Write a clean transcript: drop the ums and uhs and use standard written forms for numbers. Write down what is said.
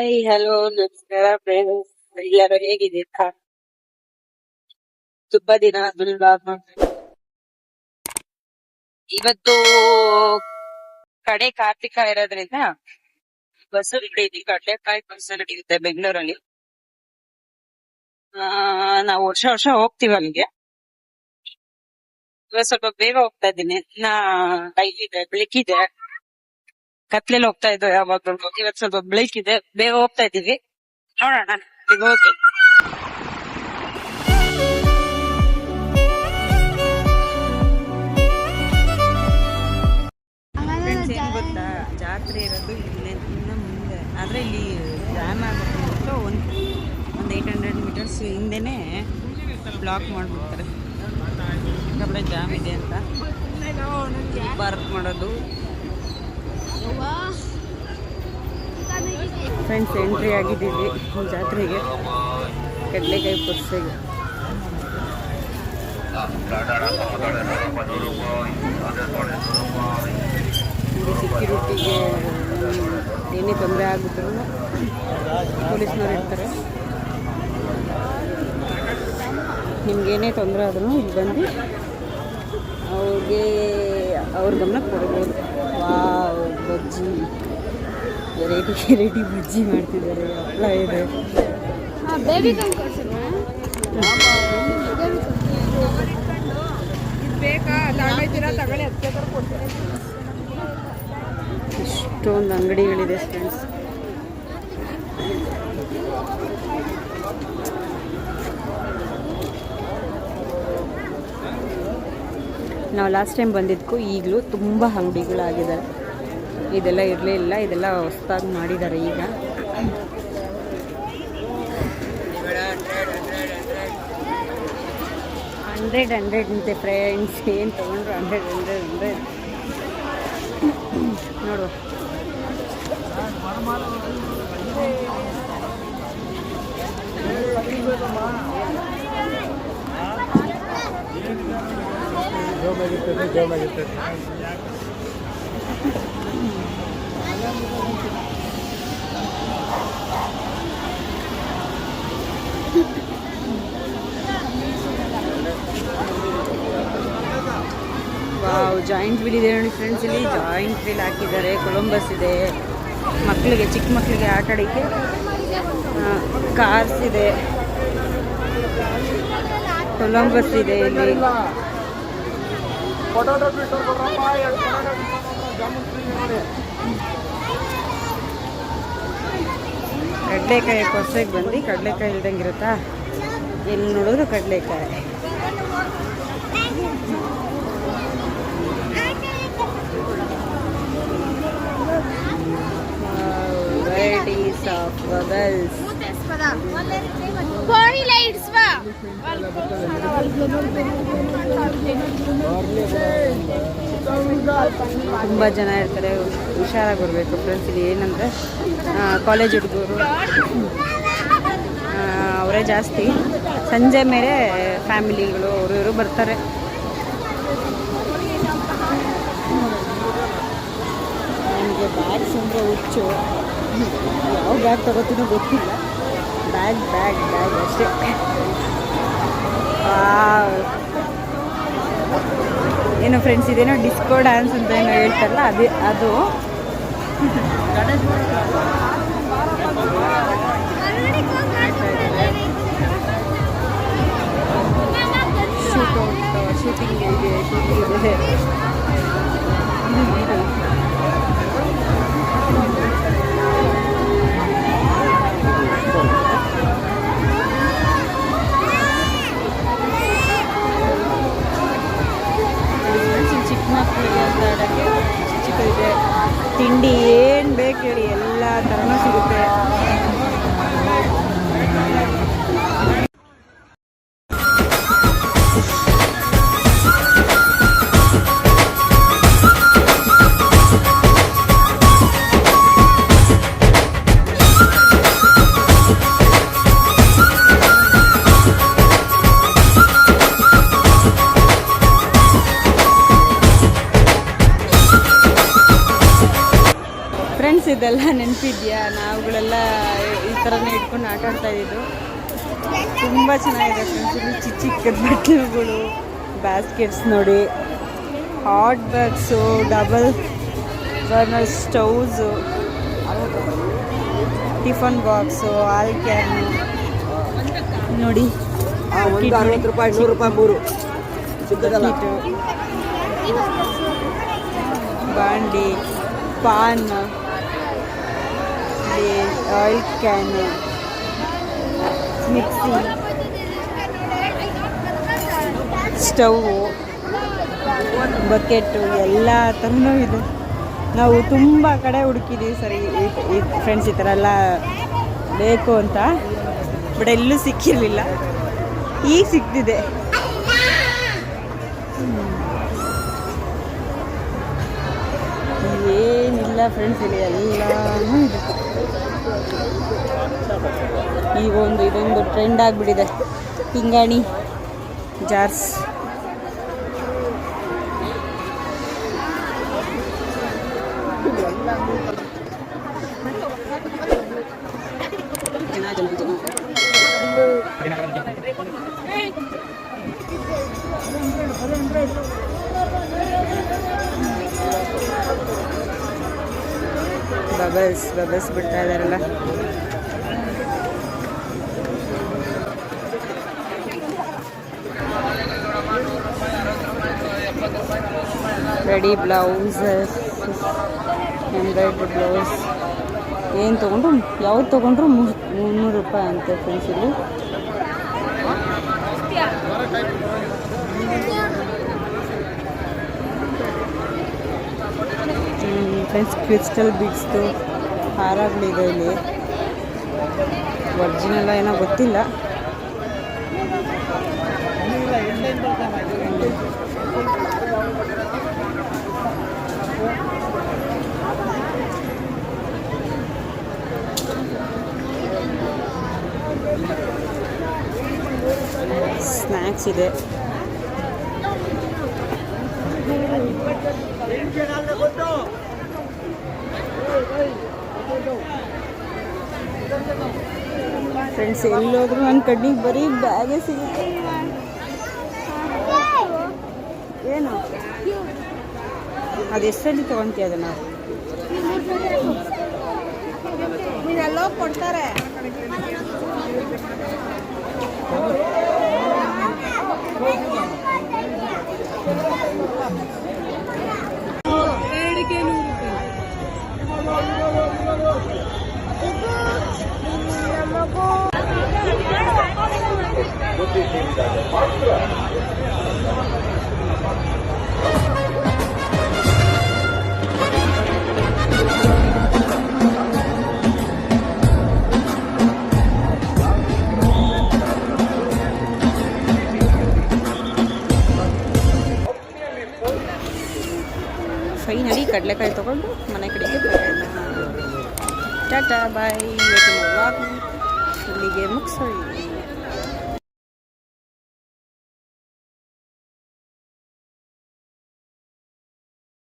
Hi hello ನಮಸ್ಕಾರ friends, ಎಲ್ಲರೂ ಹೇಗಿದ್ದೀರಾ? ತುಂಬಾ ದಿನ ಆದ್ಮೇಲೆ vlog ಮಾಡ್ತಾ ಇದ್ದೀನಿ. ಇವತ್ತು ಕಡೆ ಕಾರ್ತಿಕ ಇರೋದ್ರಿಂದ ಬಸ್ ಹಿಡಿದೀವಿ. ಕಡ್ಲೆಕಾಯಿ ಬಸ್ ಹಿಡಿಯುತ್ತೆ ಬೆಂಗಳೂರಲ್ಲಿ. ನಾವು ವರ್ಷ ವರ್ಷ ಹೋಗ್ತೀವಿ ಅಲ್ಲಿಗೆ. ಇವತ್ತು ಸ್ವಲ್ಪ ಬೇಗ ಹೋಗ್ತಾ ಇದ್ದೀನಿ. ಲೈಟ್ ಇದೆ, ಬೆಳಕಿದೆ. ಕತ್ಲೆಲ್ಲಿ ಹೋಗ್ತಾ ಇದ್ದೋ ಯಾವಾಗ್ಲೂ. ಇವತ್ತು ಸ್ವಲ್ಪ ಬೆಳಕಿದೆ, ಬೇಗ ಹೋಗ್ತಾ ಇದೀವಿ. ನೋಡೋಣ ಈಗ ಹೋಗಿ. ಫ್ರೆಂಡ್ಸ್, ಏನ್ ಗೊತ್ತಾ, ಜಾತ್ರೆ ಇರೋದು ಇನ್ನ ಮುಂದೆ, ಆದ್ರೆ ಇಲ್ಲಿ ಜಾಮ್ ಆಗುತ್ತೆ. ಒಂದು 800 ಮೀಟರ್ಸ್ ಹಿಂದೆನೆ ಬ್ಲಾಕ್ ಮಾಡ್ಬಿಡ್ತಾರೆ. ಕಡೆ ಜಾಮ್ ಇದೆ ಅಂತ ಪಾರ್ಕ್ ಮಾಡೋದು. ಫ್ರೆಂಡ್ಸ್, ಎಂಟ್ರಿ ಆಗಿದ್ದೀವಿ ಜಾತ್ರೆಗೆ, ಕಡಲೆಕಾಯಿ ಪರ್ಸೆಗೆ. ಸೆಕ್ಯೂರಿಟಿಗೆ ಏನೇ ತೊಂದರೆ ಆಗಿದ್ರು ಪೊಲೀಸ್ನವ್ರು ಇರ್ತಾರೆ. ನಿಮ್ಗೇನೇ ತೊಂದರೆ ಆದ್ರೂ ಇಲ್ಲಿ ಬಂದು ಅವ್ರ ಗಮನಕ್ಕೆ ಕೊಡ್ಬೋದು. ವಾವ್, ಬಜ್ಜಿ ವೆರೈಟಿ ಬಜ್ಜಿ ಮಾಡ್ತಿದ್ದಾರೆ. ಹಪ್ಪಳ ಇದೆ. ಇಷ್ಟೊಂದು ಅಂಗಡಿಗಳಿದೆ ಫ್ರೆಂಡ್ಸ್. ನಾವು ಲಾಸ್ಟ್ ಟೈಮ್ ಬಂದಿದ್ದಕ್ಕೂ ಈಗಲೂ ತುಂಬ ಅಂಗಡಿಗಳಾಗಿದ್ದಾರೆ. ಇದೆಲ್ಲ ಇರಲಿಲ್ಲ, ಇದೆಲ್ಲ ಹೊಸದಾಗಿ ಮಾಡಿದ್ದಾರೆ ಈಗ. ಹಂಡ್ರೆಡ್ ಅಂತೆ ಫ್ರೆಂಡ್ಸ್. ಏನು ತೊಗೊಂಡ್ರು 100 ನೋಡುವ. ವಾವ್, ಜಾಯಿಂಟ್ ವೀಲ್ ಇದೆ ನೋಡಿ ಫ್ರೆಂಡ್ಸ್. ಇಲ್ಲಿ ಜಾಯಿಂಟ್ ವೀಲ್ ಹಾಕಿದ್ದಾರೆ. ಕೊಲಂಬಸ್ ಇದೆ, ಮಕ್ಕಳಿಗೆ, ಚಿಕ್ಕ ಮಕ್ಕಳಿಗೆ ಆಟ ಆಡೋಕ್ಕೆ. ಕಾರ್ಸ್ ಇದೆ, ಕೊಲಂಬಸ್ ಇದೆ ಇಲ್ಲಿ. ಕಡಲೆಕಾಯಿ ಕೊರ್ಸೆಗೆ ಬಂದು ಕಡಲೆಕಾಯಿ ಇಲ್ದಂಗೆ ಇರುತ್ತಾ? ಎಲ್ಲಿ ನೋಡಿದ್ರು ಕಡಲೆಕಾಯಿ. Varieties of bubbles. ತುಂಬ ಜನ ಇರ್ತಾರೆ, ಹುಷಾರಾಗಿ ಬರಬೇಕು ಫ್ರೆಂಡ್ಸ್. ಇಲ್ಲಿ ಏನಂದರೆ ಕಾಲೇಜ್ ಹುಡುಗರು ಅವರೇ ಜಾಸ್ತಿ. ಸಂಜೆ ಮೇಲೆ ಫ್ಯಾಮಿಲಿಗಳು ಅವರು ಬರ್ತಾರೆ. ನನಗೆ ಬ್ಯಾಗ್ಸ್ ಅಂದರೆ ಹುಚ್ಚು. ಯಾವ ಬ್ಯಾಗ್ ತಗೋತೀನೋ ಗೊತ್ತಿಲ್ಲ. ಬ್ಯಾಗ್ ಅಷ್ಟೇ. ಏನೋ ಫ್ರೆಂಡ್ಸ್, ಇದೇನೋ ಡಿಸ್ಕೋ ಡ್ಯಾನ್ಸ್ ಅಂತ ಏನೋ ಹೇಳ್ತಾರಲ್ಲ, ಅದು ಶೂಟಿಂಗ್ ಇದೆ. ಚಿಕ್ಕ ಮಕ್ಕಳಿಗೆ ಆಟಾಡೋಕ್ಕೆ ಚಿಕ್ಕದಿದೆ. ತಿಂಡಿ ಏನು ಬೇಕು ಹೇಳಿ ಎಲ್ಲ ಥರನೂ ಸಿಗುತ್ತೆ. ಇದೆಲ್ಲ ನೆನಪಿದ್ಯಾ? ನಾವುಗಳೆಲ್ಲ ಈ ಥರನೇ ಇಟ್ಕೊಂಡು ಆಟ ಆಡ್ತಾ ಇದ್ದಿದ್ದು. ತುಂಬ ಚೆನ್ನಾಗಿದೆ ಫ್ರೆಂಡ್ಸ್. ಇಲ್ಲಿ ಚಿಕ್ಕ ಚಿಕ್ಕದ ಬಟ್ಟಲುಗಳು, ಬ್ಯಾಸ್ಕೆಟ್ಸ್ ನೋಡಿ, hot bags, double burner stoves, tiffin box, ಹಾಲ್ ಕ್ಯಾನು ನೋಡಿ, ₹60 ₹100 ಬಕೆಟು, ಬಾಂಡಿ, pan, oil can, mixie, stove, bucket ಎಲ್ಲ ಥರನೂ ಇದೆ. ನಾವು ತುಂಬ ಕಡೆ ಹುಡುಕಿದ್ದೀವಿ ಸರಿ ಫ್ರೆಂಡ್ಸ್ ಈ ಥರ ಎಲ್ಲ ಬೇಕು ಅಂತ, ಬಟ್ ಎಲ್ಲೂ ಸಿಕ್ಕಿರಲಿಲ್ಲ. ಈಗ ಸಿಕ್ತಿದೆ. ಏನಿಲ್ಲ ಫ್ರೆಂಡ್ಸ್, ಇಲ್ಲಿ ಎಲ್ಲನೂ ಇದೆ. ಈಗ ಇದೊಂದು ಟ್ರೆಂಡ್ ಆಗಿಬಿಟ್ಟಿದೆ, ಪಿಂಗಾಣಿ ಜಾರ್ಸ್. ಬಬಲ್ಸ್ ಬಿಡ್ತಾ ಇದಾರಲ್ಲ. ರೆಡಿ ಬ್ಲೌಸ್, ಎಂಬ್ರಾಯ್ಡ್ರಿ ಬ್ಲೌಸ್, ಏನು ತೊಗೊಂಡ್ರು ಯಾವ್ದು ತೊಗೊಂಡ್ರು ₹300 ಅಂತೆ ಫ್ರೆಂಡ್ಸ್. ಇಲ್ಲಿ ಫ್ರೆಂಡ್ಸ್ ಕ್ರಿಸ್ಟಲ್ ಬೀಡ್ಸ್ದು ಹಾರಗಳಿದೆ ಇಲ್ಲಿ. ಒರಿಜಿನಲ್ ಏನೋ ಗೊತ್ತಿಲ್ಲ. ಸ್ನ್ಯಾಕ್ಸ್ ಇದೆ. ಫ್ರೆಂಡ್ಸ್ ಎಲ್ಲೋದ್ರೂ ನನ್ನ ಕಣ್ಣಿಗೆ ಬರೀ ಬ್ಯಾಗೇ ಸಿಗುತ್ತೆ. ಏನು ಅದೆಷ್ಟಲ್ಲಿ ತೊಗೊಳ್ತೀಯ ಅದನ್ನು? ನೀವೆಲ್ಲ ಕೊಡ್ತಾರೆ. ಫೈನಲಿ ಕಡಲೆಕಾಯಿ ತೊಗೊಂಡು ಮನೆ ಕಡೆಗೆ ಬರೋಣ. ಟಾಟಾ ಬಾಯ್. ಇವತ್ತಿನ ವ್ಲಾಗ್ ಇಲ್ಲಿಗೆ ಮುಗಿಸೋಣ.